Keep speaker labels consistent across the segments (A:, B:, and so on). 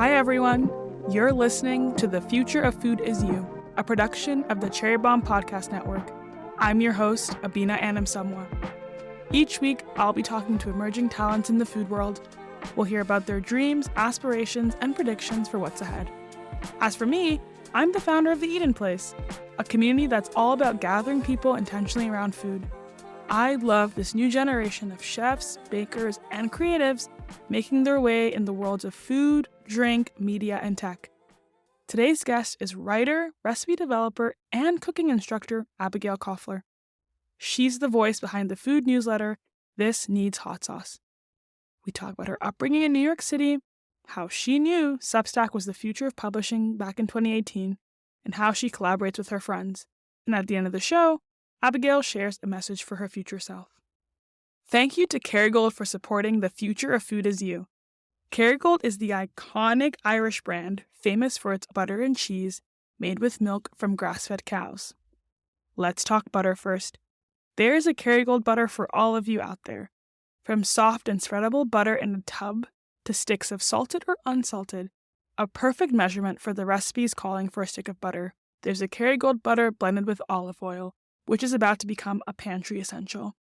A: Hi everyone, you're listening to The Future of Food Is You, a production of the Cherry Bomb Podcast Network. I'm your host, Abena Anim-Somuah. Each week, I'll be talking to emerging talents in the food world. We'll hear about their dreams, aspirations, and predictions for what's ahead. As for me, I'm the founder of The Eat In Place, a community that's all about gathering people intentionally around food. I love this new generation of chefs, bakers, and creatives making their way in the worlds of food, drink, media, and tech. Today's guest is writer, recipe developer, and cooking instructor Abigail Koffler. She's the voice behind the food newsletter, This Needs Hot Sauce. We talk about her upbringing in New York City, how she knew Substack was the future of publishing back in 2018, and how she collaborates with her friends. And at the end of the show, Abigail shares a message for her future self. Thank you to Kerrygold for supporting The Future of Food Is You. Kerrygold is the iconic Irish brand famous for its butter and cheese made with milk from grass-fed cows. Let's talk butter first. There's a Kerrygold butter for all of you out there. From soft and spreadable butter in a tub to sticks of salted or unsalted, a perfect measurement for the recipes calling for a stick of butter, there's a Kerrygold butter blended with olive oil, which is about to become a pantry essential.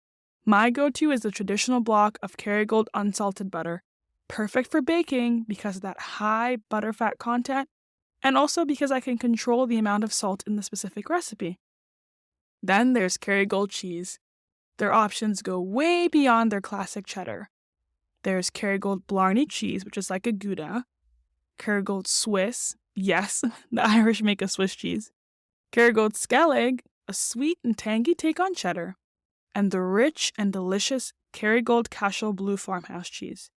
A: My go-to is the traditional block of Kerrygold unsalted butter, perfect for baking because of that high butterfat content, and also because I can control the amount of salt in the specific recipe. Then there's Kerrygold cheese. Their options go way beyond their classic cheddar. There's Kerrygold Blarney cheese, which is like a Gouda. Kerrygold Swiss, yes, the Irish make a Swiss cheese. Kerrygold Skellig, a sweet and tangy take on cheddar. And the rich and delicious Kerrygold Cashel Blue Farmhouse cheese.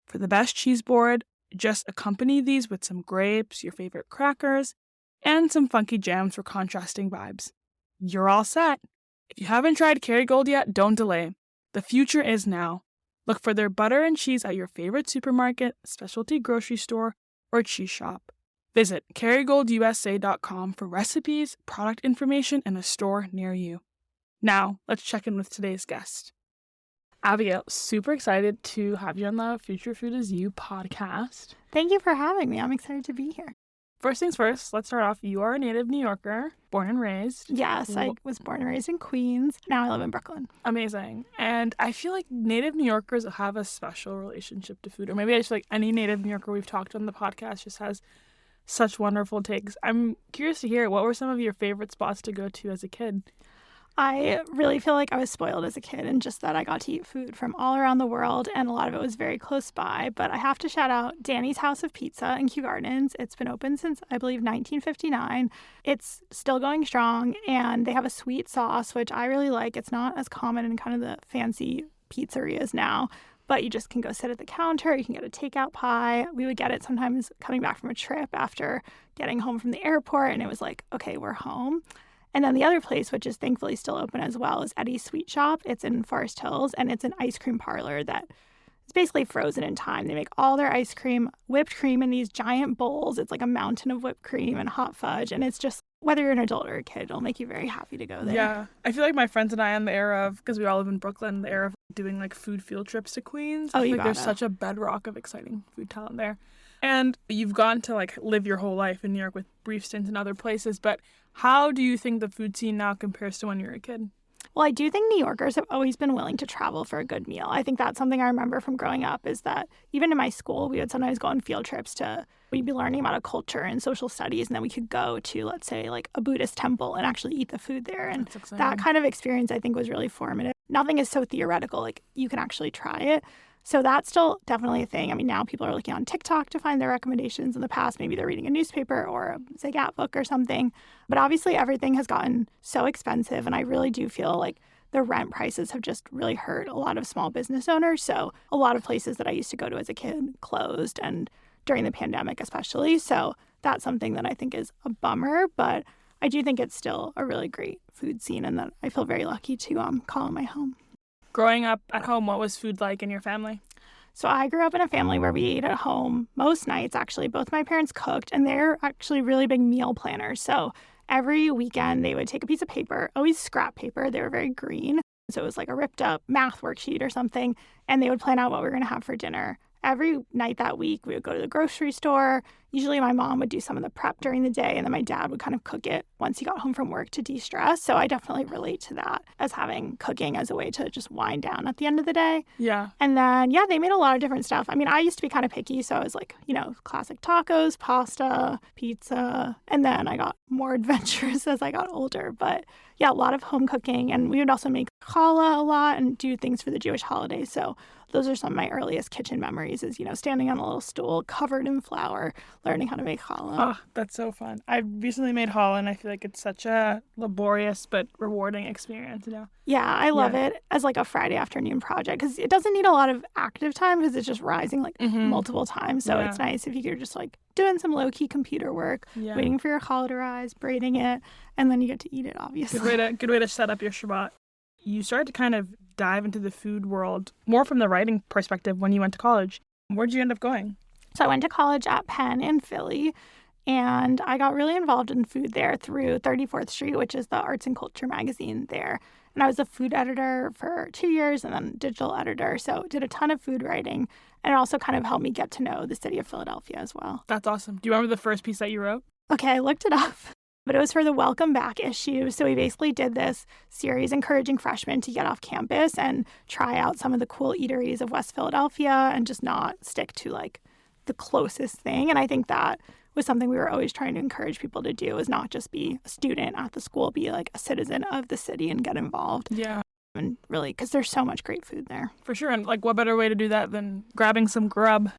A: For the best cheese board, just accompany these with some grapes, your favorite crackers, and some funky jams for contrasting vibes. You're all set. If you haven't tried Kerrygold yet, don't delay. The future is now. Look for their butter and cheese at your favorite supermarket, specialty grocery store, or cheese shop. Visit KerrygoldUSA.com for recipes, product information, and a store near you. Now, let's check in with today's guest. Abigail, super excited to have you on the Future Food Is You podcast.
B: Thank you for having me. I'm excited to be here.
A: First things first, let's start off. You are a native New Yorker, born and raised.
B: Yes, I was born and raised in Queens. Now I live in Brooklyn.
A: Amazing. And I feel like native New Yorkers have a special relationship to food. Or maybe I just feel like any native New Yorker we've talked to on the podcast just has such wonderful takes. I'm curious to hear, what were some of your favorite spots to go to as a kid?
B: I really feel like I was spoiled as a kid and just that I got to eat food from all around the world, and a lot of it was very close by. But I have to shout out Dani's House of Pizza in Kew Gardens. It's been open since, I believe, 1959. It's still going strong, and they have a sweet sauce, which I really like. It's not as common in kind of the fancy pizzerias now, but you just can go sit at the counter. You can get a takeout pie. We would get it sometimes coming back from a trip after getting home from the airport, and it was like, okay, we're home. And then the other place, which is thankfully still open as well, is Eddie's Sweet Shop. It's in Forest Hills, and it's an ice cream parlor that is basically frozen in time. They make all their ice cream, whipped cream in these giant bowls. It's like a mountain of whipped cream and hot fudge, and it's just, whether you're an adult or a kid, it'll make you very happy to go there.
A: Yeah. I feel like my friends and I on the era of, because we all live in Brooklyn, the era of doing like food field trips to Queens.
B: Oh,
A: I feel like there's such a bedrock of exciting food talent there. And you've gone to like live your whole life in New York with brief stints in other places, but how do you think the food scene now compares to when you were a kid?
B: Well, I do think New Yorkers have always been willing to travel for a good meal. I think that's something I remember from growing up, is that even in my school, we would sometimes go on field trips we'd be learning about a culture and social studies, and then we could go to, let's say, like a Buddhist temple and actually eat the food there. And that kind of experience, I think, was really formative. Nothing is so theoretical, like you can actually try it. So that's still definitely a thing. I mean, now people are looking on TikTok to find their recommendations. In the past, maybe they're reading a newspaper or a Zagat book or something. But obviously, everything has gotten so expensive. And I really do feel like the rent prices have just really hurt a lot of small business owners. So a lot of places that I used to go to as a kid closed, and during the pandemic especially. So that's something that I think is a bummer. But I do think it's still a really great food scene, and that I feel very lucky to call it my home.
A: Growing up at home, what was food like in your family?
B: So I grew up in a family where we ate at home most nights, actually. Both my parents cooked, and they're actually really big meal planners. So every weekend, they would take a piece of paper, always scrap paper. They were very green. So it was like a ripped up math worksheet or something, and they would plan out what we were going to have for dinner. every night that week, we would go to the grocery store. Usually my mom would do some of the prep during the day, and then my dad would kind of cook it once he got home from work to de-stress. So I definitely relate to that as having cooking as a way to just wind down at the end of the day.
A: Yeah.
B: And then, yeah, they made a lot of different stuff. I mean, I used to be kind of picky, so I was like, classic tacos, pasta, pizza. And then I got more adventurous as I got older. But yeah, a lot of home cooking. And we would also make challah a lot and do things for the Jewish holidays. So those are some of my earliest kitchen memories is, standing on a little stool covered in flour, learning how to make challah.
A: Oh, that's so fun. I recently made challah, and I feel like it's such a laborious but rewarding experience,
B: Yeah, I love it as like a Friday afternoon project because it doesn't need a lot of active time because it's just rising like multiple times. So it's nice if you're just like doing some low-key computer work, waiting for your challah to rise, braiding it, and then you get to eat it, obviously.
A: Good way to set up your Shabbat. You started to kind of dive into the food world more from the writing perspective when you went to college. Where'd you end up going?
B: So I went to college at Penn in Philly, and I got really involved in food there through 34th Street, which is the arts and culture magazine there. And I was a food editor for 2 years and then digital editor. So did a ton of food writing, and it also kind of helped me get to know the city of Philadelphia as well.
A: That's awesome. Do you remember the first piece that you wrote?
B: Okay, I looked it up. But it was for the Welcome Back issue. So we basically did this series encouraging freshmen to get off campus and try out some of the cool eateries of West Philadelphia and just not stick to like the closest thing. And I think that was something we were always trying to encourage people to do, is not just be a student at the school, be like a citizen of the city and get involved.
A: Yeah.
B: And really, because there's so much great food there.
A: For sure. And like, what better way to do that than grabbing some grub?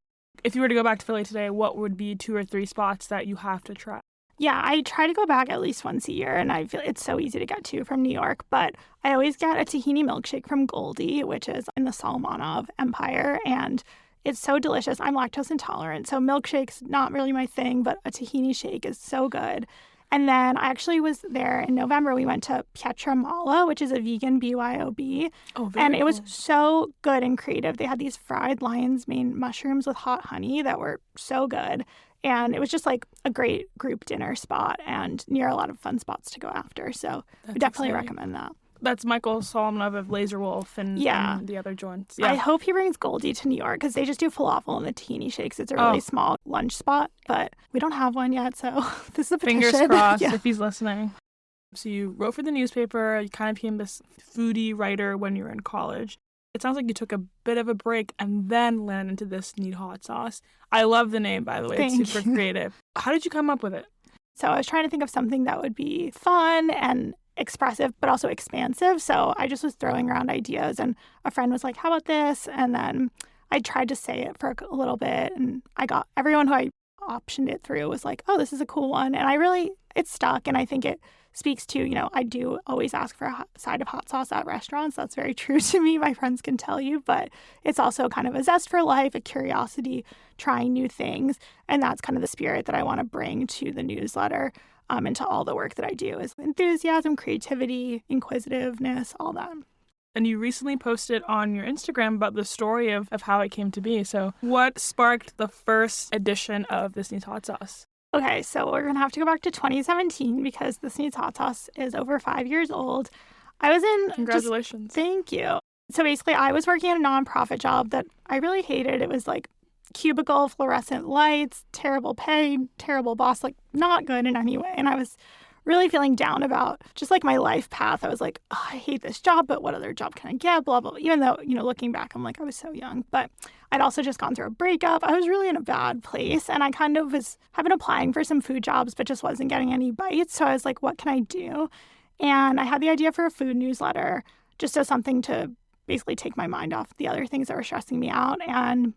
A: If you were to go back to Philly today, what would be 2 or 3 spots that you have to try?
B: Yeah, I try to go back at least once a year, and I feel it's so easy to get to from New York. But I always get a tahini milkshake from Goldie, which is in the Solomonov Empire, and it's so delicious. I'm lactose intolerant, so milkshake's not really my thing, but a tahini shake is so good. And then I actually was there in November. We went to Pietra Mala, which is a vegan BYOB.
A: Oh, very
B: And it
A: cool.
B: was so good and creative. They had these fried lion's mane mushrooms with hot honey that were so good. And it was just like a great group dinner spot and near a lot of fun spots to go after. So we definitely recommend that.
A: That's Michael Solomonov of Laser Wolf and the other joints. Yeah.
B: I hope he brings Goldie to New York because they just do falafel and the tahini shakes. It's a really small lunch spot, but we don't have one yet. So this is a petition.
A: Fingers crossed if he's listening. So you wrote for the newspaper. You kind of became this foodie writer when you were in college. It sounds like you took a bit of a break and then landed into this neat hot sauce. I love the name, by the way. It's super creative. How did you come up with it?
B: So I was trying to think of something that would be fun and expressive, but also expansive. So I just was throwing around ideas, and a friend was like, how about this? And then I tried to say it for a little bit, and I got everyone who I optioned it through was like, oh, this is a cool one. And it stuck. And I think it speaks to, I do always ask for a side of hot sauce at restaurants. That's very true to me. My friends can tell you, but it's also kind of a zest for life, a curiosity, trying new things. And that's kind of the spirit that I want to bring to the newsletter and to all the work that I do, is enthusiasm, creativity, inquisitiveness, all that.
A: And you recently posted on your Instagram about the story of how it came to be. So what sparked the first edition of This Needs Hot Sauce?
B: Okay, so we're going to have to go back to 2017 because This Needs Hot Sauce is over 5 years old. I was in...
A: Congratulations.
B: Thank you. So basically, I was working at a nonprofit job that I really hated. It was like cubicle, fluorescent lights, terrible pay, terrible boss, like not good in any way. And I was really feeling down about just like my life path. I was like, oh, I hate this job, but what other job can I get? Blah, blah, blah. Even though, looking back, I'm like, I was so young. But I'd also just gone through a breakup. I was really in a bad place. And I kind of have been applying for some food jobs, but just wasn't getting any bites. So I was like, what can I do? And I had the idea for a food newsletter just as something to basically take my mind off the other things that were stressing me out. And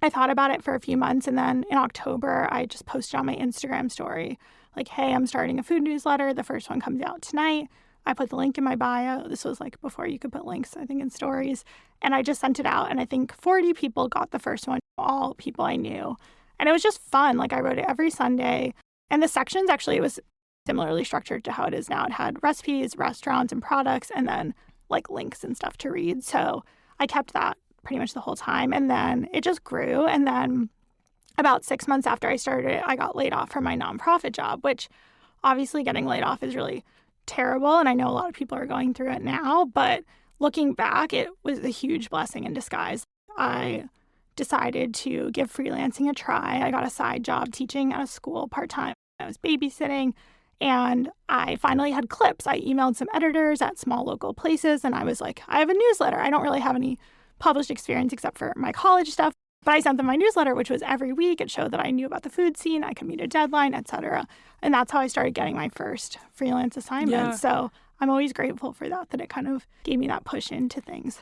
B: I thought about it for a few months. And then in October, I just posted on my Instagram story, like, hey, I'm starting a food newsletter. The first one comes out tonight. I put the link in my bio. This was like before you could put links, I think, in stories. And I just sent it out. And I think 40 people got the first one, all people I knew. And it was just fun. Like, I wrote it every Sunday. And the sections, actually, it was similarly structured to how it is now. It had recipes, restaurants, and products, and then like links and stuff to read. So I kept that pretty much the whole time. And then it just grew. And then about 6 months after I started it, I got laid off from my nonprofit job, which obviously getting laid off is really terrible. And I know a lot of people are going through it now. But looking back, it was a huge blessing in disguise. I decided to give freelancing a try. I got a side job teaching at a school part-time. I was babysitting, and I finally had clips. I emailed some editors at small local places, and I was like, I have a newsletter. I don't really have any published experience except for my college stuff. But I sent them my newsletter, which was every week. It showed that I knew about the food scene, I could meet a deadline, etc. And that's how I started getting my first freelance assignments.
A: Yeah.
B: So I'm always grateful for that it kind of gave me that push into things.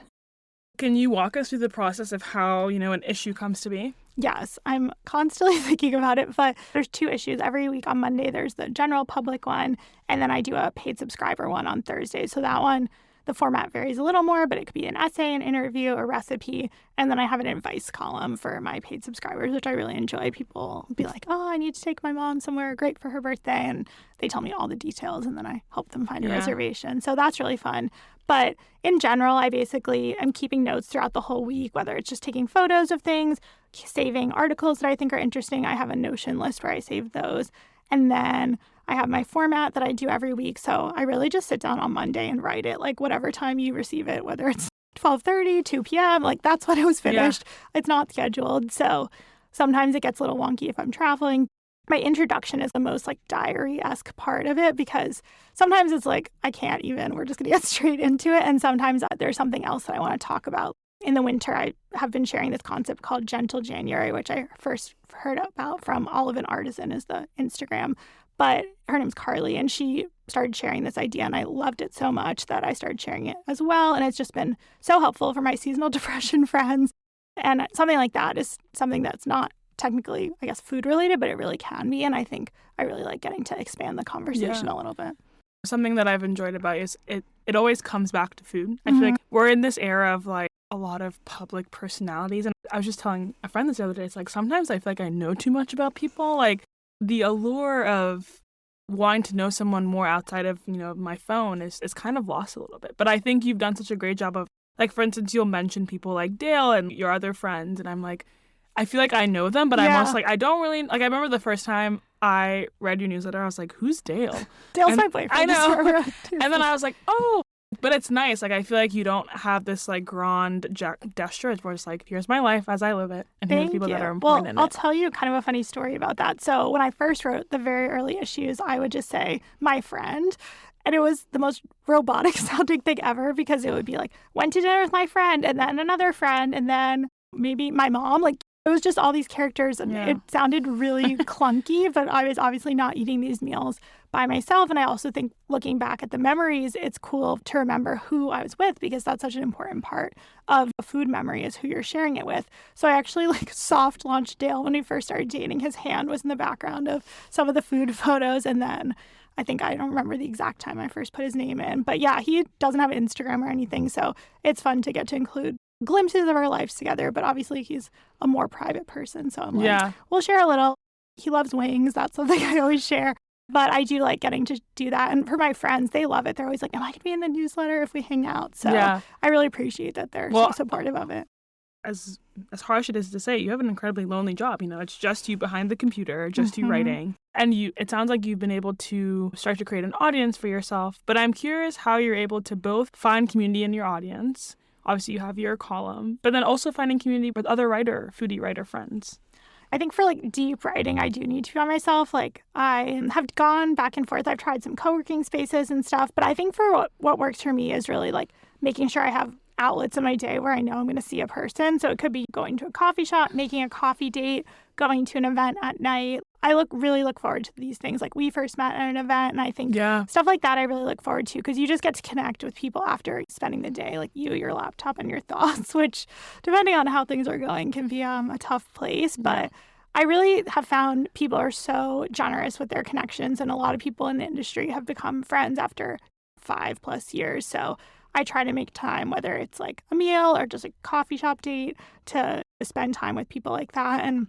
A: Can you walk us through the process of how, an issue comes to be?
B: Yes, I'm constantly thinking about it, but there's 2 issues. Every week on Monday, there's the general public one, and then I do a paid subscriber one on Thursday. So that one, the format varies a little more, but it could be an essay, an interview, a recipe. And then I have an advice column for my paid subscribers, which I really enjoy. People be like, oh, I need to take my mom somewhere great for her birthday. And they tell me all the details, and then I help them find a reservation. So that's really fun. But in general, I basically am keeping notes throughout the whole week, whether it's just taking photos of things, saving articles that I think are interesting. I have a Notion list where I save those. And then I have my format that I do every week. So I really just sit down on Monday and write it, like whatever time you receive it, whether it's 12:30, 2 p.m., like that's when it was finished. Yeah. It's not scheduled. So sometimes it gets a little wonky if I'm traveling. My introduction is the most like diary-esque part of it because sometimes it's like, I can't even, we're just going to get straight into it. And sometimes there's something else that I want to talk about. In the winter, I have been sharing this concept called Gentle January, which I first heard about from Olive and Artisan is the Instagram. But her name's Carly, and she started sharing this idea, and I loved it so much that I started sharing it as well. And it's just been so helpful for my seasonal depression friends. And something like that is something that's not technically, I guess, food related, but it really can be. And I think I really like getting to expand the conversation a little bit.
A: Something that I've enjoyed about is it always comes back to food. I feel like we're in this era of like a lot of public personalities. And I was just telling a friend this the other day, it's like sometimes I feel like I know too much about people. Like the allure of wanting to know someone more outside of, my phone is kind of lost a little bit. But I think you've done such a great job of, like, for instance, you'll mention people like Dale and your other friends. And I'm like, I feel like I know them, but I'm also like, I don't really, like, I remember the first time I read your newsletter, I was like, who's Dale?
B: Dale's my boyfriend.
A: I know. And then I was like, oh, but it's nice. Like, I feel like you don't have this, like, grand gesture. It's more just like, here's my life as I live it. And here's people that are important in it.
B: I'll tell you kind of a funny story about that. So when I first wrote the very early issues, I would just say, my friend. And it was the most robotic sounding thing ever because it would be like, went to dinner with my friend and then another friend and then maybe my mom. Like, it was just all these characters and it sounded really clunky, but I was obviously not eating these meals by myself. And I also think looking back at the memories, it's cool to remember who I was with because that's such an important part of a food memory is who you're sharing it with. So I actually like soft launched Dale when we first started dating. His hand was in the background of some of the food photos. And then I don't remember the exact time I first put his name in. But yeah, he doesn't have Instagram or anything. So it's fun to get to include glimpses of our lives together, but obviously he's a more private person. So I'm like, we'll share a little. He loves wings. That's something I always share. But I do like getting to do that. And for my friends, they love it. They're always like, am I going to be in the newsletter if we hang out? So I really appreciate that they're so supportive of it.
A: As harsh it is to say, you have an incredibly lonely job. It's just you behind the computer, just you writing. And it sounds like you've been able to start to create an audience for yourself. But I'm curious how you're able to both find community in your audience. Obviously, you have your column, but then also finding community with other foodie writer friends.
B: I think for like deep writing, I do need to be by myself. Like I have gone back and forth. I've tried some co-working spaces and stuff, but I think for what works for me is really like making sure I have outlets in my day where I know I'm going to see a person. So it could be going to a coffee shop, making a coffee date, going to an event at night. I really look forward to these things. Like we first met at an event, and I think stuff like that I really look forward to because you just get to connect with people after spending the day, like you, your laptop, and your thoughts, which depending on how things are going can be a tough place. But I really have found people are so generous with their connections, and a lot of people in the industry have become friends after 5+ years. So I try to make time, whether it's like a meal or just a coffee shop date, to spend time with people like that. And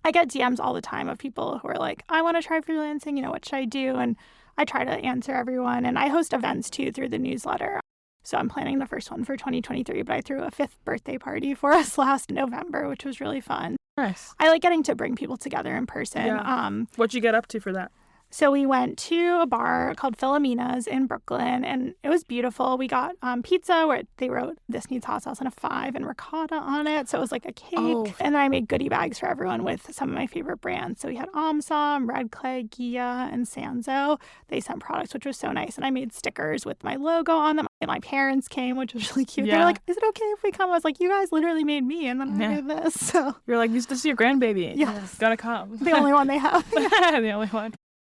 B: I get DMs all the time of people who are like, I want to try freelancing, what should I do? And I try to answer everyone. And I host events too through the newsletter. So I'm planning the first one for 2023, but I threw a 5th birthday party for us last November, which was really fun.
A: Nice.
B: I like getting to bring people together in person.
A: Yeah. What'd you get up to for that?
B: So we went to a bar called Philomena's in Brooklyn, and it was beautiful. We got pizza where they wrote "This needs hot sauce" and a 5 and ricotta on it. So it was like a cake.
A: Oh.
B: And then I made goodie bags for everyone with some of my favorite brands. So we had Anim-Somuah, Red Clay, Gia, and Sanzo. They sent products, which was so nice. And I made stickers with my logo on them. And my parents came, which was really cute.
A: Yeah.
B: They were like, "Is it okay if we come?" I was like, "You guys literally made me, and then I did this." So
A: You're like, this is your grandbaby.
B: Yes.
A: Gotta come.
B: the only one they have.
A: The only one.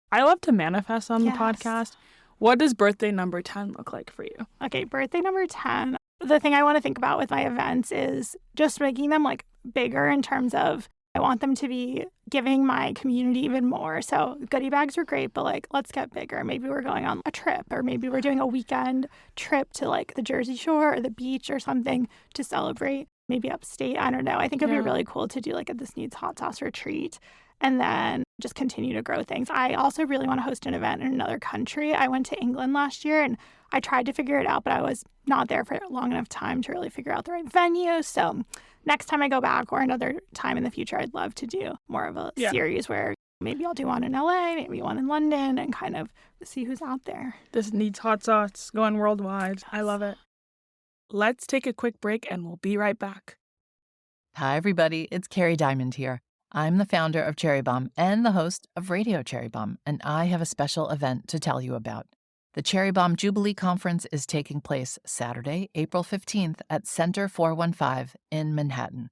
A: I love to manifest on the podcast. What does birthday number 10 look like for you?
B: Okay, birthday number 10. The thing I want to think about with my events is just making them like bigger in terms of I want them to be giving my community even more. So goodie bags are great, but like let's get bigger. Maybe we're going on a trip, or maybe we're doing a weekend trip to like the Jersey Shore or the beach or something to celebrate. Maybe upstate. I don't know. I think it'd be really cool to do like a This Needs Hot Sauce retreat and then just continue to grow things. I also really want to host an event in another country. I went to England last year and I tried to figure it out, but I was not there for long enough time to really figure out the right venue. So next time I go back or another time in the future, I'd love to do more of a series where maybe I'll do one in LA, maybe one in London, and kind of see who's out there.
A: This Needs Hot Sauce going worldwide. I love it. Let's take a quick break and we'll be right back.
C: Hi, everybody. It's Kerry Diamond here. I'm the founder of Cherry Bomb and the host of Radio Cherry Bomb, and I have a special event to tell you about. The Cherry Bomb Jubilee Conference is taking place Saturday, April 15th at Center 415 in Manhattan.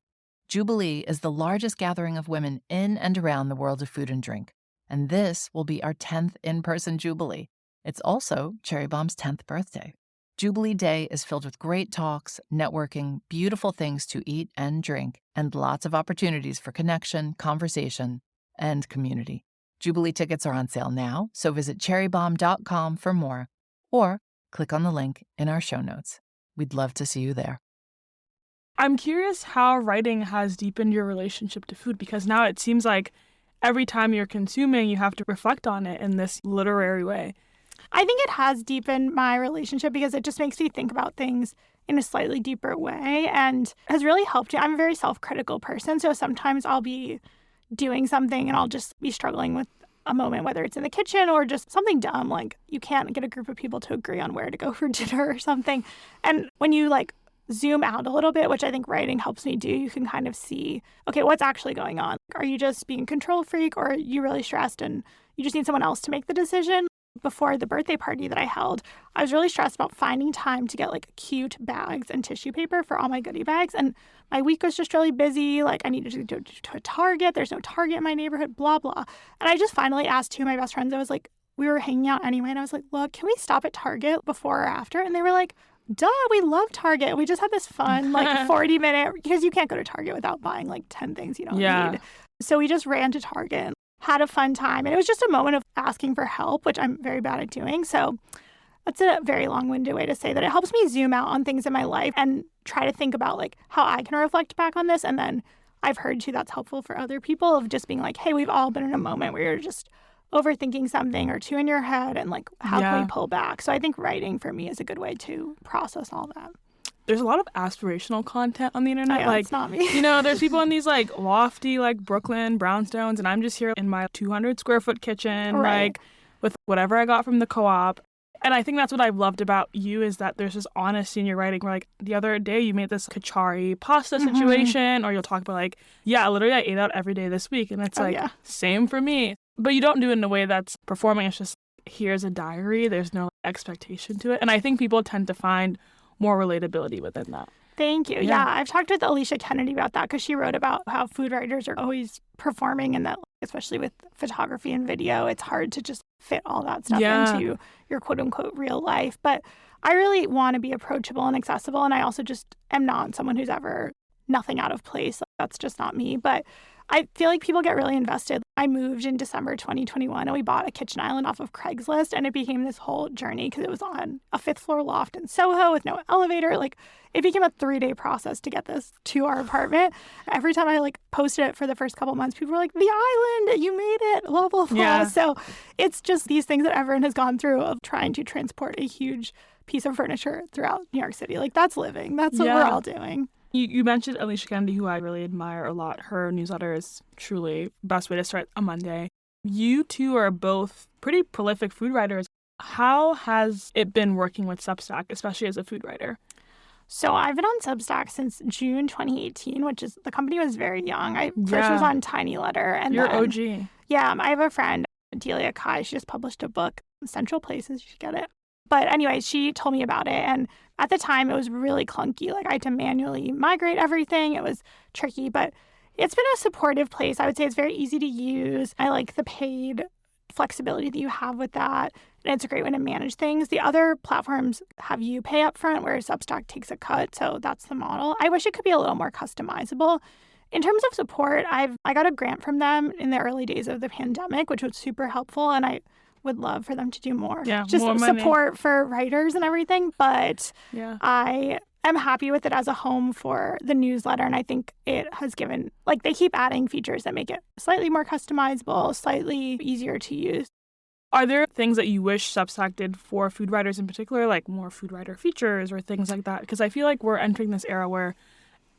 C: Jubilee is the largest gathering of women in and around the world of food and drink, and this will be our 10th in-person Jubilee. It's also Cherry Bomb's 10th birthday. Jubilee Day is filled with great talks, networking, beautiful things to eat and drink, and lots of opportunities for connection, conversation, and community. Jubilee tickets are on sale now, so visit cherrybomb.com for more, or click on the link in our show notes. We'd love to see you there.
A: I'm curious how writing has deepened your relationship to food, because now it seems like every time you're consuming, you have to reflect on it in this literary way.
B: I think it has deepened my relationship because it just makes me think about things in a slightly deeper way and has really helped me. I'm a very self-critical person, so sometimes I'll be doing something and I'll just be struggling with a moment, whether it's in the kitchen or just something dumb, like you can't get a group of people to agree on where to go for dinner or something. And when you like zoom out a little bit, which I think writing helps me do, you can kind of see, okay, what's actually going on? Are you just being a control freak, or are you really stressed and you just need someone else to make the decision? Before the birthday party that I held, I was really stressed about finding time to get like cute bags and tissue paper for all my goodie bags. And my week was just really busy. Like I needed to go to a Target. There's no Target in my neighborhood, blah, blah. And I just finally asked two of my best friends. I was like, we were hanging out anyway. And I was like, look, can we stop at Target before or after? And they were like, duh, we love Target. We just had this fun like 40-minute, because you can't go to Target without buying like 10 things you don't need. So we just ran to Target, had a fun time. And it was just a moment of asking for help, which I'm very bad at doing. So that's a very long-winded way to say that it helps me zoom out on things in my life and try to think about like how I can reflect back on this. And then I've heard too that's helpful for other people, of just being like, hey, we've all been in a moment where you're just overthinking something or two in your head, and like how can we pull back? So I think writing for me is a good way to process all that.
A: There's a lot of aspirational content on the internet.
B: Yeah,
A: like,
B: it's not me.
A: You know, there's people in these like lofty, like Brooklyn brownstones, and I'm just here in my 200 square foot kitchen, like with whatever I got from the co-op. And I think that's what I've loved about you, is that there's this honesty in your writing where like the other day you made this kachari pasta situation, or you'll talk about like, literally I ate out every day this week. And it's same for me. But you don't do it in a way that's performing. It's just, here's a diary. There's no expectation to it. And I think people tend to find more relatability within that.
B: Thank you. Yeah, I've talked with Alicia Kennedy about that, because she wrote about how food writers are always performing, and that especially with photography and video, it's hard to just fit all that stuff into your quote unquote real life. But I really want to be approachable and accessible. And I also just am not someone who's ever nothing out of place. That's just not me. But I feel like people get really invested. I moved in December 2021 and we bought a kitchen island off of Craigslist, and it became this whole journey because it was on a 5th floor loft in Soho with no elevator. Like it became a 3-day process to get this to our apartment. Every time I like posted it for the first couple months, people were like, the island, you made it, blah, blah, blah.
A: Yeah.
B: So it's just these things that everyone has gone through of trying to transport a huge piece of furniture throughout New York City. Like that's living. That's what we're all doing.
A: You mentioned Alicia Kennedy, who I really admire a lot. Her newsletter is truly the best way to start a Monday. You two are both pretty prolific food writers. How has it been working with Substack, especially as a food writer?
B: So I've been on Substack since June 2018, which is, the company was very young. I first was on Tiny Letter. And
A: You're
B: then,
A: OG.
B: Yeah, I have a friend, Delia Kai. She just published a book, Central Places. You should get it. But anyway, she told me about it. And at the time, it was really clunky. Like, I had to manually migrate everything. It was tricky, but it's been a supportive place. I would say it's very easy to use. I like the paid flexibility that you have with that. And it's a great way to manage things. The other platforms have you pay up front, whereas Substack takes a cut. So that's the model. I wish it could be a little more customizable. In terms of support, I got a grant from them in the early days of the pandemic, which was super helpful. And I would love for them to do more.
A: Yeah,
B: just
A: more
B: support for writers and everything. But I am happy with it as a home for the newsletter. And I think it has given, like, they keep adding features that make it slightly more customizable, slightly easier to use.
A: Are there things that you wish Substack did for food writers in particular, like more food writer features or things like that? Because I feel like we're entering this era where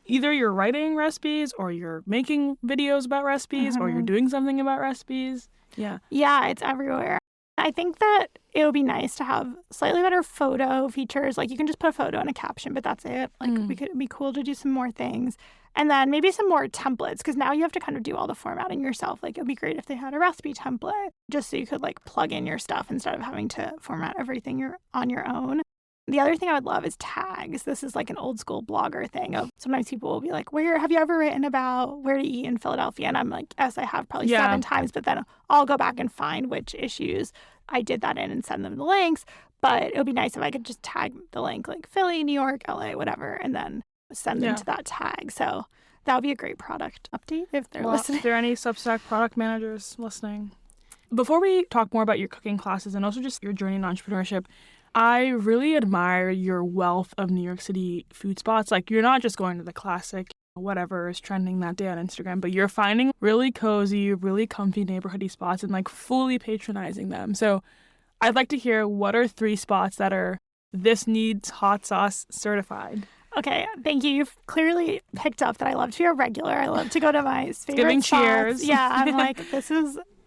A: either you're writing recipes or you're making videos about recipes or you're doing something about recipes. Yeah,
B: it's everywhere. I think that it would be nice to have slightly better photo features. Like, you can just put a photo and a caption, but that's it. Like, it'd be cool to do some more things. And then maybe some more templates, because now you have to kind of do all the formatting yourself. Like, it'd be great if they had a recipe template, just so you could, like, plug in your stuff instead of having to format everything on your own. The other thing I would love is tags. This is like an old school blogger thing of sometimes people will be like, where have you ever written about where to eat in Philadelphia? And I'm like, yes, I have probably 7 times, but then I'll go back and find which issues I did that in and send them the links. But it would be nice if I could just tag the link, like Philly, New York, LA, whatever, and then send them to that tag. So that would be a great product update if they're listening.
A: If there are any Substack product managers listening. Before we talk more about your cooking classes and also just your journey in entrepreneurship, I really admire your wealth of New York City food spots. Like, you're not just going to the classic, whatever is trending that day on Instagram, but you're finding really cozy, really comfy neighborhoody spots and like fully patronizing them. So I'd like to hear, what are 3 spots that are this needs hot sauce certified?
B: Okay, thank you. You've clearly picked up that I love to be a regular. I love to go to my favorite
A: Giving
B: spots.
A: cheers.
B: Yeah, I'm like,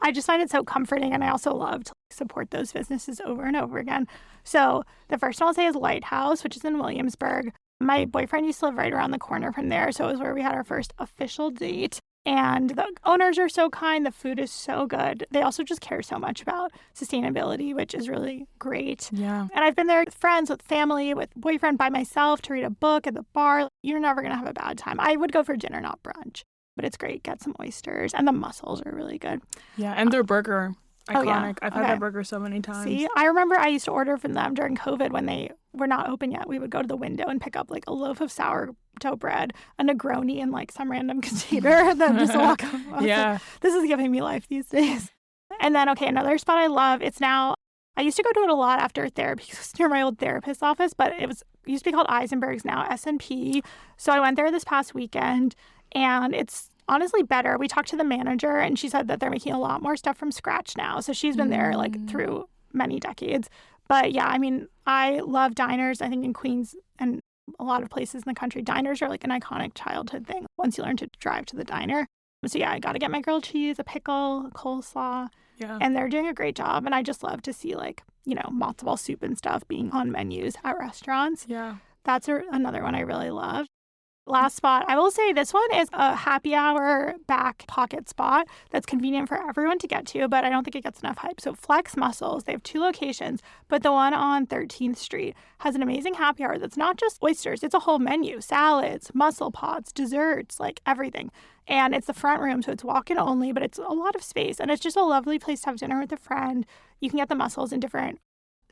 B: I just find it so comforting, and I also love to support those businesses over and over again. So the first one I'll say is Lighthouse, which is in Williamsburg. My boyfriend used to live right around the corner from there, so it was where we had our first official date. And the owners are so kind. The food is so good. They also just care so much about sustainability, which is really great.
A: Yeah.
B: And I've been there with friends, with family, with boyfriend, by myself to read a book at the bar. You're never going to have a bad time. I would go for dinner, not brunch. But it's great. Get some oysters. And the mussels are really good.
A: Yeah, and their burger. Iconic.
B: Oh, yeah.
A: I've had that burger so many times.
B: See, I remember I used to order from them during COVID when they were not open yet. We would go to the window and pick up like a loaf of sourdough bread, a Negroni in like some random container, and then just walk up.
A: Yeah.
B: This is giving me life these days. And then, okay, another spot I love, it's now, I used to go to it a lot after therapy because it's near my old therapist's office, but it used to be called Eisenberg's, now S&P. So I went there this past weekend, and it's honestly better. We talked to the manager, and she said that they're making a lot more stuff from scratch now. So she's been there like through many decades. But yeah, I mean, I love diners. I think in Queens and a lot of places in the country, diners are like an iconic childhood thing once you learn to drive to the diner. So yeah, I got to get my grilled cheese, a pickle, a coleslaw.
A: Yeah.
B: And they're doing a great job. And I just love to see like, matzo ball soup and stuff being on menus at restaurants.
A: Yeah.
B: That's another one I really love. Last spot, I will say this one is a happy hour back pocket spot that's convenient for everyone to get to, but I don't think it gets enough hype. So Flex Mussels, they have 2 locations, but the one on 13th Street has an amazing happy hour that's not just oysters, it's a whole menu, salads, mussel pots, desserts, like everything. And it's the front room, so it's walk-in only, but it's a lot of space. And it's just a lovely place to have dinner with a friend. You can get the mussels in different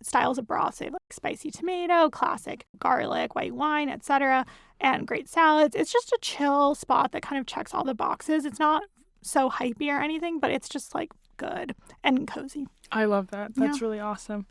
B: styles of broths. They have like spicy tomato, classic garlic, white wine, etc., and great salads. It's just a chill spot that kind of checks all the boxes. It's not so hypey or anything, but it's just like good and cozy.
A: I love that. That's really awesome.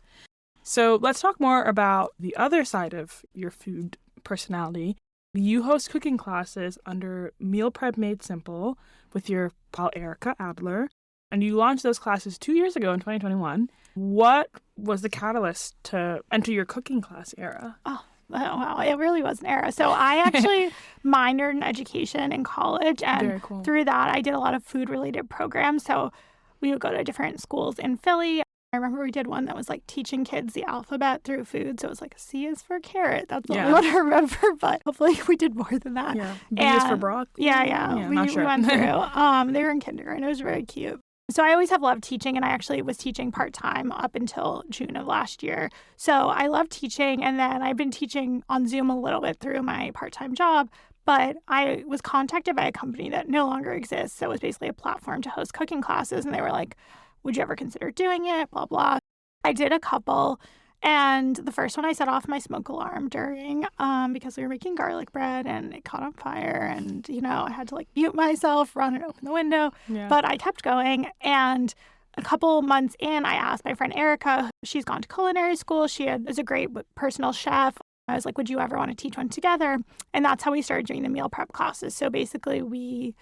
A: So let's talk more about the other side of your food personality. You host cooking classes under Meal Prep Made Simple with your pal Erica Adler, and you launched those classes 2 years ago in 2021. What was the catalyst to enter your cooking class era?
B: Oh, wow. It really was an era. So I actually minored in education in college. And
A: Very cool.
B: Through that, I did a lot of food-related programs. So we would go to different schools in Philly. I remember we did one that was like teaching kids the alphabet through food. So it was like C is for carrot. That's the only one I remember, but hopefully we did more than that.
A: Yeah. B is for broccoli.
B: Yeah.
A: Not sure.
B: We went through. They were in kindergarten. It was very cute. So I always have loved teaching, and I actually was teaching part-time up until June of last year. So I love teaching, and then I've been teaching on Zoom a little bit through my part-time job. But I was contacted by a company that no longer exists. So it was basically a platform to host cooking classes. And they were like, would you ever consider doing it? Blah, blah. I did a couple. And the first one I set off my smoke alarm during because we were making garlic bread and it caught on fire. And, I had to like mute myself, run and open the window. Yeah. But I kept going. And a couple months in, I asked my friend Erica, she's gone to culinary school. She is a great personal chef. I was like, would you ever want to teach one together? And that's how we started doing the meal prep classes. So basically we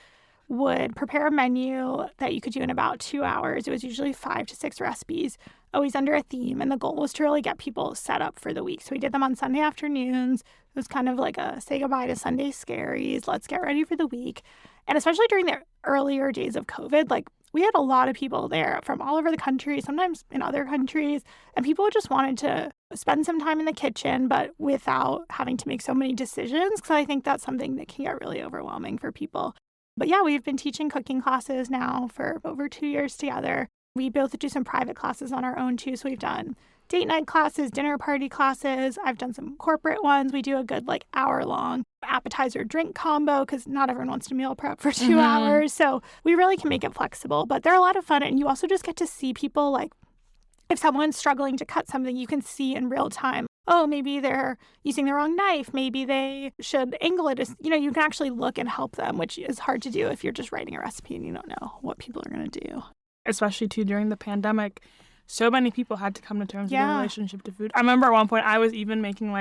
B: would prepare a menu that you could do in about 2 hours. It was usually 5 to 6 recipes, always under a theme. And the goal was to really get people set up for the week. So we did them on Sunday afternoons. It was kind of like a say goodbye to Sunday scaries. Let's get ready for the week. And especially during the earlier days of COVID, like we had a lot of people there from all over the country, sometimes in other countries. And people just wanted to spend some time in the kitchen, but without having to make so many decisions. Because I think that's something that can get really overwhelming for people. But yeah, we've been teaching cooking classes now for over 2 years together. We both do some private classes on our own too. So we've done date night classes, dinner party classes. I've done some corporate ones. We do a good hour-long appetizer drink combo because not everyone wants to meal prep for 2 hours. So we really can make it flexible. But they're a lot of fun. And you also just get to see people if someone's struggling to cut something, you can see in real time. Oh, maybe they're using the wrong knife. Maybe they should angle it. You can actually look and help them, which is hard to do if you're just writing a recipe and you don't know what people are going to do.
A: Especially, too, during the pandemic, so many people had to come to terms with their relationship to food. I remember at one point I was even making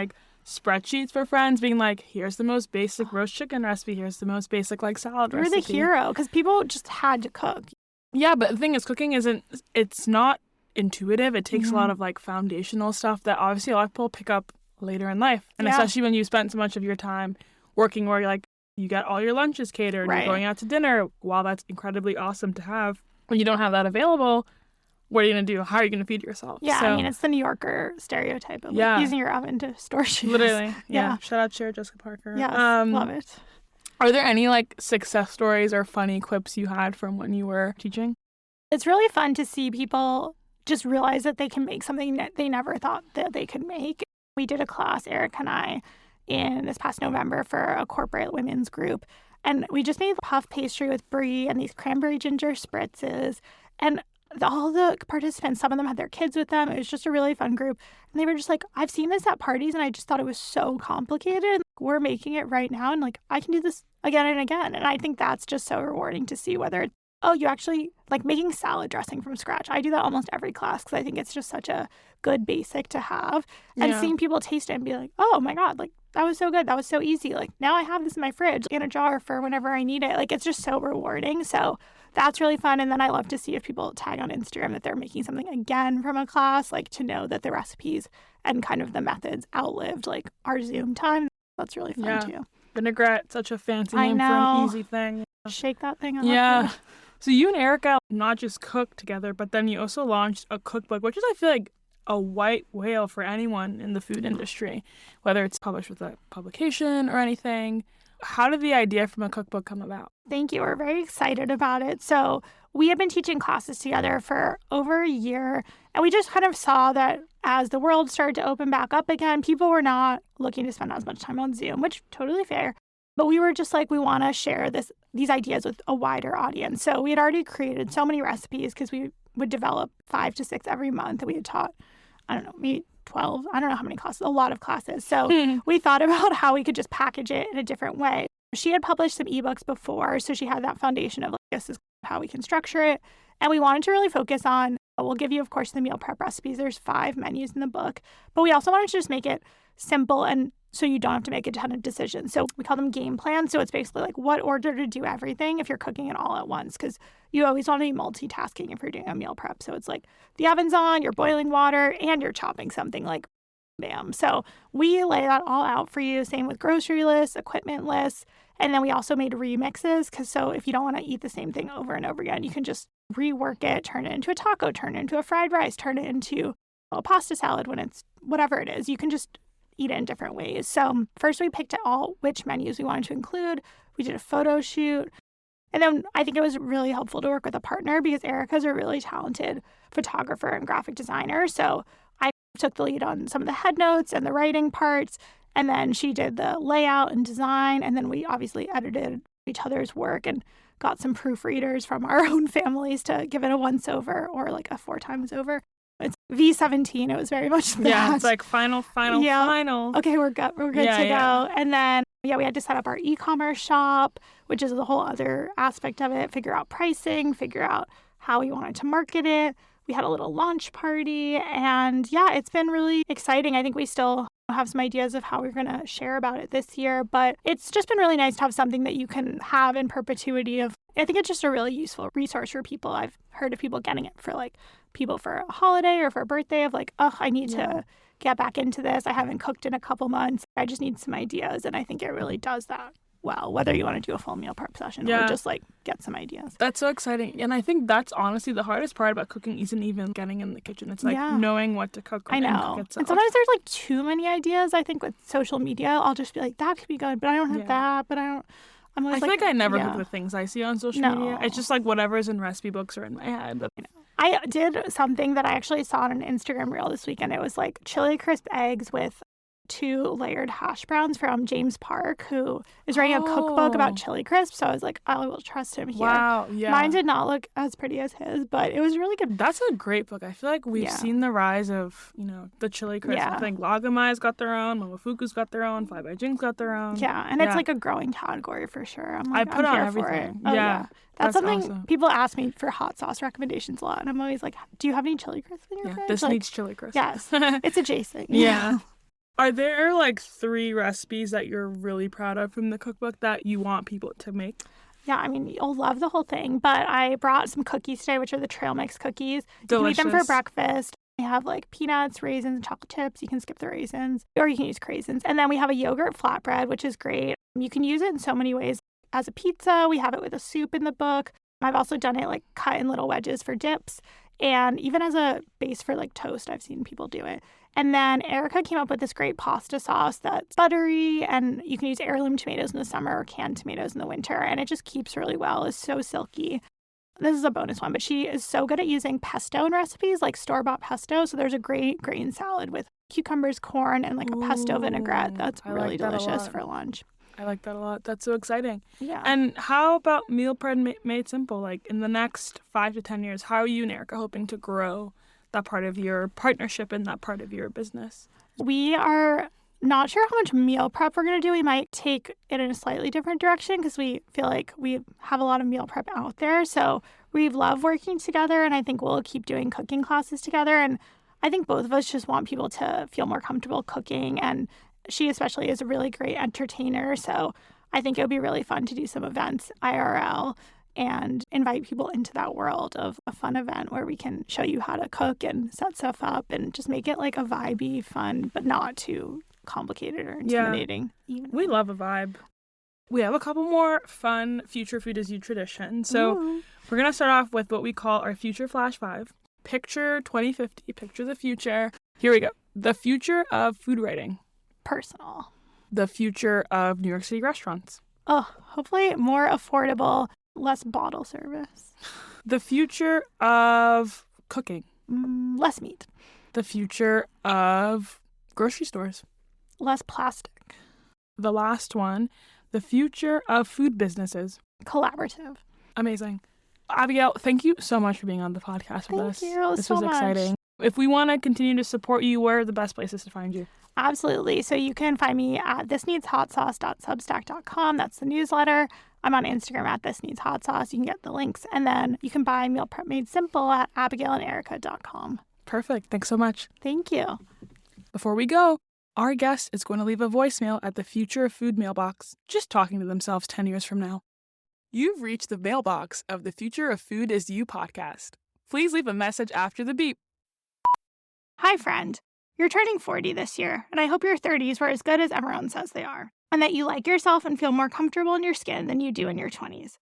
A: spreadsheets for friends, being like, here's the most basic roast chicken recipe. Here's the most basic salad recipe.
B: You're the hero because people just had to cook.
A: Yeah, but the thing is, cooking it's not intuitive. It takes a lot of foundational stuff that obviously a lot of people pick up later in life. And especially when you spent so much of your time working where you get all your lunches catered, you're going out to dinner. While that's incredibly awesome to have, when you don't have that available, what are you going to do? How are you going to feed yourself?
B: Yeah, so, it's the New Yorker stereotype of using your oven to store shoes.
A: Literally. Yeah. Shout out to Jessica Parker.
B: Yes, love it.
A: Are there any success stories or funny quips you had from when you were teaching?
B: It's really fun to see people just realize that they can make something that they never thought that they could make. We did a class, Erica and I, in this past November for a corporate women's group. And we just made puff pastry with brie and these cranberry ginger spritzes. And all the participants, some of them had their kids with them. It was just a really fun group. And they were just like, I've seen this at parties and I just thought it was so complicated. We're making it right now. And I can do this again and again. And I think that's just so rewarding to see whether it's, you actually making salad dressing from scratch. I do that almost every class because I think it's just such a good basic to have. And seeing people taste it and be like, oh my God, that was so good. That was so easy. Now I have this in my fridge in a jar for whenever I need it. It's just so rewarding. So that's really fun. And then I love to see if people tag on Instagram that they're making something again from a class, to know that the recipes and kind of the methods outlived our Zoom time. That's really fun too.
A: Vinaigrette, such a fancy name for an easy thing.
B: Shake that thing up.
A: Yeah. So you and Erica not just cooked together, but then you also launched a cookbook, which is, I feel a white whale for anyone in the food industry, whether it's published with a publication or anything. How did the idea from a cookbook come about?
B: Thank you. We're very excited about it. So we have been teaching classes together for over a year, and we just kind of saw that as the world started to open back up again, people were not looking to spend as much time on Zoom, which totally fair. But we were just we want to share these ideas with a wider audience. So we had already created so many recipes because we would develop 5 to 6 every month. And we had taught, I don't know, maybe 12. I don't know how many classes, a lot of classes. So we thought about how we could just package it in a different way. She had published some ebooks before, so she had that foundation of this is how we can structure it. And we wanted to really focus on, we'll give you, of course, the meal prep recipes. There's 5 menus in the book. But we also wanted to just make it simple and so you don't have to make a ton of decisions. So we call them game plans. So it's basically what order to do everything if you're cooking it all at once, because you always want to be multitasking if you're doing a meal prep. So it's the oven's on, you're boiling water, and you're chopping something bam. So we lay that all out for you. Same with grocery lists, equipment lists. And then we also made remixes so if you don't want to eat the same thing over and over again, you can just rework it, turn it into a taco, turn it into a fried rice, turn it into a pasta salad when it's whatever it is. You can just eat it in different ways. So first we picked out which menus we wanted to include. We did a photo shoot. And then I think it was really helpful to work with a partner because Erica's a really talented photographer and graphic designer. So I took the lead on some of the head notes and the writing parts. And then she did the layout and design. And then we obviously edited each other's work and got some proofreaders from our own families to give it a once over or like a 4 times over. It's V17. It was very much that.
A: Yeah, it's like final.
B: Okay, we're good to go. And then, we had to set up our e-commerce shop, which is the whole other aspect of it, figure out pricing, figure out how we wanted to market it. We had a little launch party. And it's been really exciting. I think we still have some ideas of how we're going to share about it this year. But it's just been really nice to have something that you can have in perpetuity of. I think it's just a really useful resource for people. I've heard of people getting it for like people for a holiday or for a birthday of like, I need to get back into this. I haven't cooked in a couple months. I just need some ideas. And I think it really does that well, whether you want to do a full meal prep session or just like get some ideas.
A: That's so exciting. And I think that's honestly the hardest part about cooking isn't even getting in the kitchen. It's like knowing what to cook.
B: I know. And sometimes there's like too many ideas. I think with social media, I'll just be like, that could be good, but I don't have that, but I don't.
A: I feel like I never cook the things I see on social media. It's just like whatever's in recipe books or in my head. But
B: I did something that I actually saw on an Instagram reel this weekend. It was like chili crisp eggs with 2 layered hash browns from James Park, who is writing a cookbook about chili crisps. So I was like, I will trust him here.
A: Wow, yeah.
B: Mine did not look as pretty as his, but it was really good.
A: That's a great book. I feel like we've seen the rise of, the chili crisp. I think Lagamai's got their own, Momofuku's got their own, Five by Jing's got their own.
B: Yeah, and it's like a growing category for sure.
A: I put on
B: here
A: everything.
B: For it. Yeah. That's something
A: awesome.
B: People ask me for hot sauce recommendations a lot, and I'm always like, do you have any chili crisp in your fridge?
A: This needs chili crisp.
B: Yes, it's adjacent.
A: Yeah. Are there like 3 recipes that you're really proud of from the cookbook that you want people to make?
B: Yeah, I mean, you'll love the whole thing, but I brought some cookies today, which are the trail mix cookies.
A: Delicious.
B: You can eat them for breakfast. We have like peanuts, raisins, and chocolate chips. You can skip the raisins, or you can use craisins. And then we have a yogurt flatbread, which is great. You can use it in so many ways. As a pizza, we have it with a soup in the book. I've also done it like cut in little wedges for dips. And even as a base for like toast, I've seen people do it. And then Erica came up with this great pasta sauce that's buttery, and you can use heirloom tomatoes in the summer or canned tomatoes in the winter, and it just keeps really well. It's so silky. This is a bonus one, but she is so good at using pesto in recipes, like store-bought pesto. So there's a great grain salad with cucumbers, corn, and like a pesto vinaigrette. That's really delicious for lunch.
A: I like that a lot. That's so exciting.
B: Yeah.
A: And how about meal prep made simple? Like in the next 5 to 10 years, how are you and Erica hoping to grow that part of your partnership and that part of your business?
B: We are not sure how much meal prep we're going to do. We might take it in a slightly different direction because we feel like we have a lot of meal prep out there. So we love working together, and I think we'll keep doing cooking classes together. And I think both of us just want people to feel more comfortable cooking, and she especially is a really great entertainer. So I think it would be really fun to do some events IRL and invite people into that world of a fun event where we can show you how to cook and set stuff up and just make it like a vibey, fun, but not too complicated or intimidating.
A: Yeah. We love a vibe. We have a couple more fun Future Food Is You traditions. So we're going to start off with what we call our Future Flash 5. Picture 2050, picture the future. Here we go. The future of food writing.
B: Personal.
A: The future of New York City restaurants.
B: Hopefully more affordable. Less bottle service.
A: The future of cooking.
B: Less meat.
A: The future of grocery stores.
B: Less plastic.
A: The last one. The future of food businesses.
B: Collaborative.
A: Amazing. Abigail, thank you so much for being on the podcast with us.
B: Thank you.
A: This
B: so
A: was exciting.
B: Much.
A: If we want to continue to support you, where are the best places to find you?
B: Absolutely. So you can find me at thisneedshotsauce.substack.com. That's the newsletter. I'm on Instagram at thisneedshotsauce. You can get the links. And then you can buy Meal Prep Made Simple at abigailanderica.com.
A: Perfect. Thanks so much.
B: Thank you.
A: Before we go, our guest is going to leave a voicemail at the Future of Food mailbox, just talking to themselves 10 years from now. You've reached the mailbox of the Future of Food Is You podcast. Please leave a message after the beep.
B: Hi, friend. You're turning 40 this year, and I hope your 30s were as good as everyone says they are, and that you like yourself and feel more comfortable in your skin than you do in your 20s.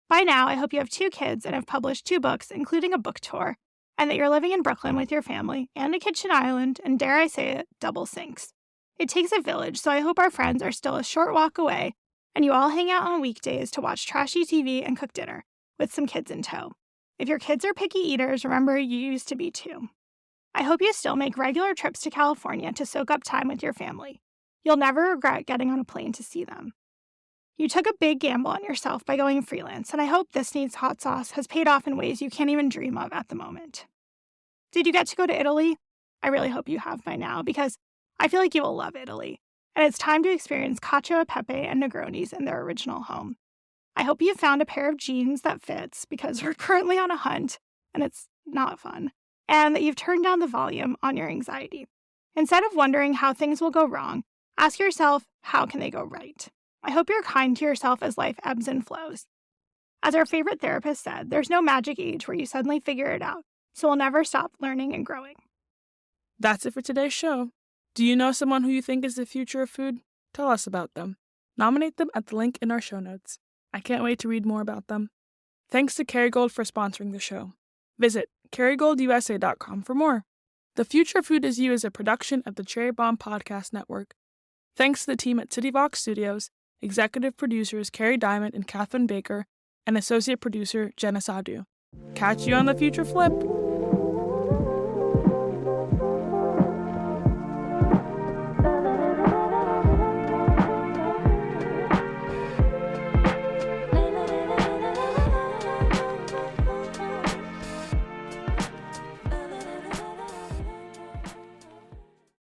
B: By now, I hope you have 2 kids and have published 2 books, including a book tour, and that you're living in Brooklyn with your family and a kitchen island, and dare I say it, double sinks. It takes a village, so I hope our friends are still a short walk away, and you all hang out on weekdays to watch trashy TV and cook dinner, with some kids in tow. If your kids are picky eaters, remember you used to be too. I hope you still make regular trips to California to soak up time with your family. You'll never regret getting on a plane to see them. You took a big gamble on yourself by going freelance, and I hope This Needs Hot Sauce has paid off in ways you can't even dream of at the moment. Did you get to go to Italy? I really hope you have by now, because I feel like you will love Italy, and it's time to experience cacio e pepe and Negronis in their original home. I hope you found a pair of jeans that fits, because we're currently on a hunt, and it's not fun, and that you've turned down the volume on your anxiety. Instead of wondering how things will go wrong, ask yourself, how can they go right? I hope you're kind to yourself as life ebbs and flows. As our favorite therapist said, there's no magic age where you suddenly figure it out, so we'll never stop learning and growing.
A: That's it for today's show. Do you know someone who you think is the future of food? Tell us about them. Nominate them at the link in our show notes. I can't wait to read more about them. Thanks to Kerrygold for sponsoring the show. Visit kerrygoldusa.com for more. The Future of Food Is You is a production of the Cherry Bomb Podcast Network. Thanks to the team at CityVox Studios, executive producers Carrie Diamond and Catherine Baker, and associate producer Jenna Sadhu. Catch you on the Future Flip!